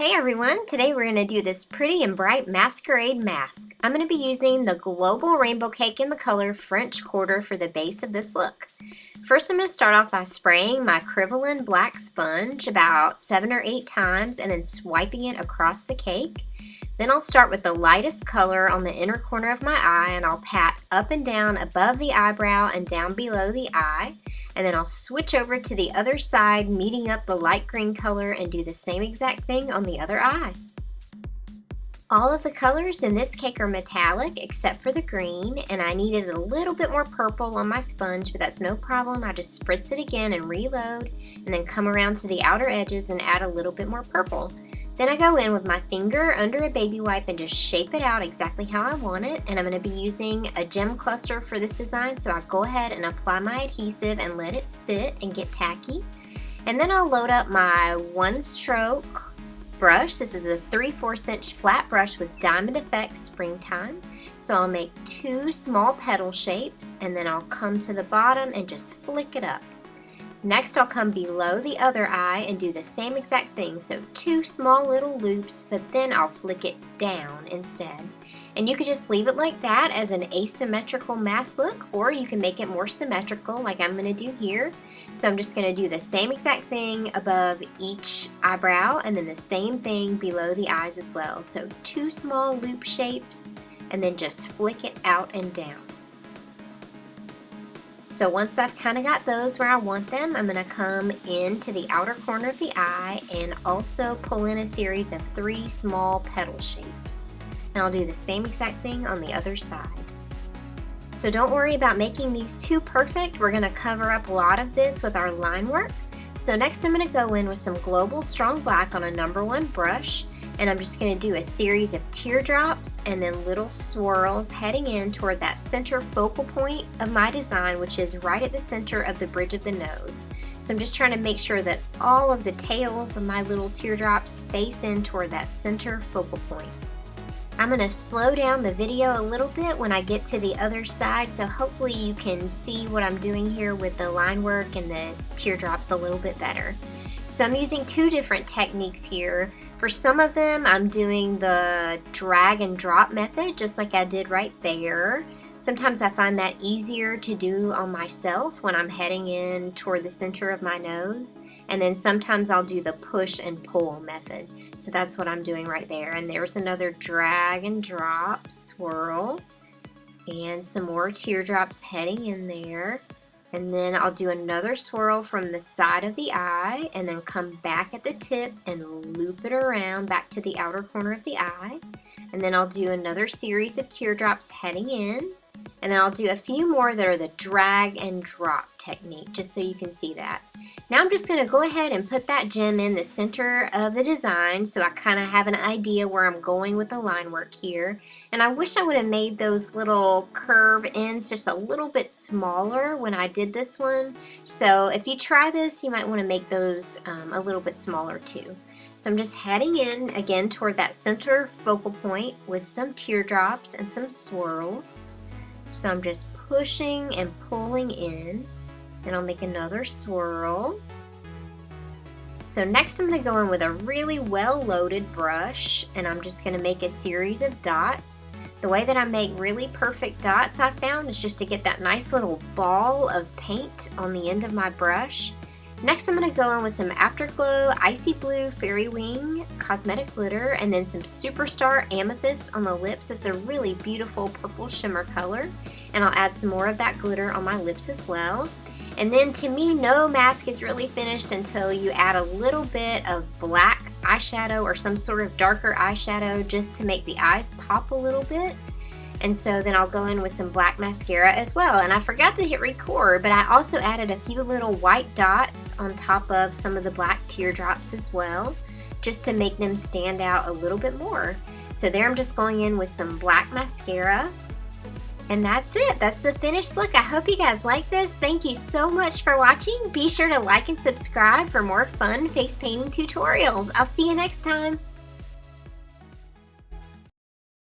Hey everyone, today we're going to do this pretty and bright masquerade mask. I'm going to be using the Global Rainbow Cake in the color French Quarter for the base of this look. First I'm going to start off by spraying my Kryvaline black sponge about 7 or 8 times and then swiping it across the cake. Then I'll start with the lightest color on the inner corner of my eye and I'll pat up and down above the eyebrow and down below the eye. And then I'll switch over to the other side, meeting up the light green color and do the same exact thing on the other eye. All of the colors in this cake are metallic except for the green, and I needed a little bit more purple on my sponge, but that's no problem. I just spritz it again and reload, and then come around to the outer edges and add a little bit more purple. Then I go in with my finger under a baby wipe and just shape it out exactly how I want it, and I'm going to be using a gem cluster for this design, so I go ahead and apply my adhesive and let it sit and get tacky. And then I'll load up my one stroke brush. This is a 3/4 inch flat brush with Diamond Effects Springtime. So I'll make 2 small petal shapes and then I'll come to the bottom and just flick it up. Next I'll come below the other eye and do the same exact thing. So 2 small little loops, but then I'll flick it down instead. And you could just leave it like that as an asymmetrical mask look, or you can make it more symmetrical like I'm going to do here. So I'm just going to do the same exact thing above each eyebrow and then the same thing below the eyes as well. So 2 small loop shapes and then just flick it out and down. So once I've kind of got those where I want them, I'm going to come into the outer corner of the eye and also pull in a series of 3 small petal shapes. And I'll do the same exact thing on the other side. So don't worry about making these too perfect. We're going to cover up a lot of this with our line work. So next I'm going to go in with some Global Strong Black on a number 1 brush, and I'm just going to do a series of teardrops and then little swirls heading in toward that center focal point of my design, which is right at the center of the bridge of the nose. So I'm just trying to make sure that all of the tails of my little teardrops face in toward that center focal point. I'm going to slow down the video a little bit when I get to the other side, so hopefully you can see what I'm doing here with the line work and the teardrops a little bit better. So I'm using 2 different techniques here. For some of them I'm doing the drag and drop method just like I did right there. Sometimes I find that easier to do on myself when I'm heading in toward the center of my nose. And then sometimes I'll do the push and pull method. So that's what I'm doing right there. And there's another drag and drop swirl. And some more teardrops heading in there. And then I'll do another swirl from the side of the eye and then come back at the tip and loop it around back to the outer corner of the eye. And then I'll do another series of teardrops heading in. And then I'll do a few more that are the drag and drop technique, just so you can see that. Now I'm just going to go ahead and put that gem in the center of the design so I kind of have an idea where I'm going with the line work here. And I wish I would have made those little curve ends just a little bit smaller when I did this one. So if you try this, you might want to make those a little bit smaller too. So I'm just heading in again toward that center focal point with some teardrops and some swirls. So I'm just pushing and pulling in. Then I'll make another swirl. So next I'm going to go in with a really well-loaded brush and I'm just going to make a series of dots. The way that I make really perfect dots I found is just to get that nice little ball of paint on the end of my brush. Next I'm going to go in with some Afterglow Icy Blue Fairy Wing Cosmetic Glitter and then some Superstar Amethyst on the lips. It's a really beautiful purple shimmer color. And I'll add some more of that glitter on my lips as well. And then to me, no mask is really finished until you add a little bit of black eyeshadow or some sort of darker eyeshadow just to make the eyes pop a little bit. And so then I'll go in with some black mascara as well. And I forgot to hit record, but I also added a few little white dots on top of some of the black teardrops as well, just to make them stand out a little bit more. So there I'm just going in with some black mascara. And that's it. That's the finished look. I hope you guys like this. Thank you so much for watching. Be sure to like and subscribe for more fun face painting tutorials. I'll see you next time.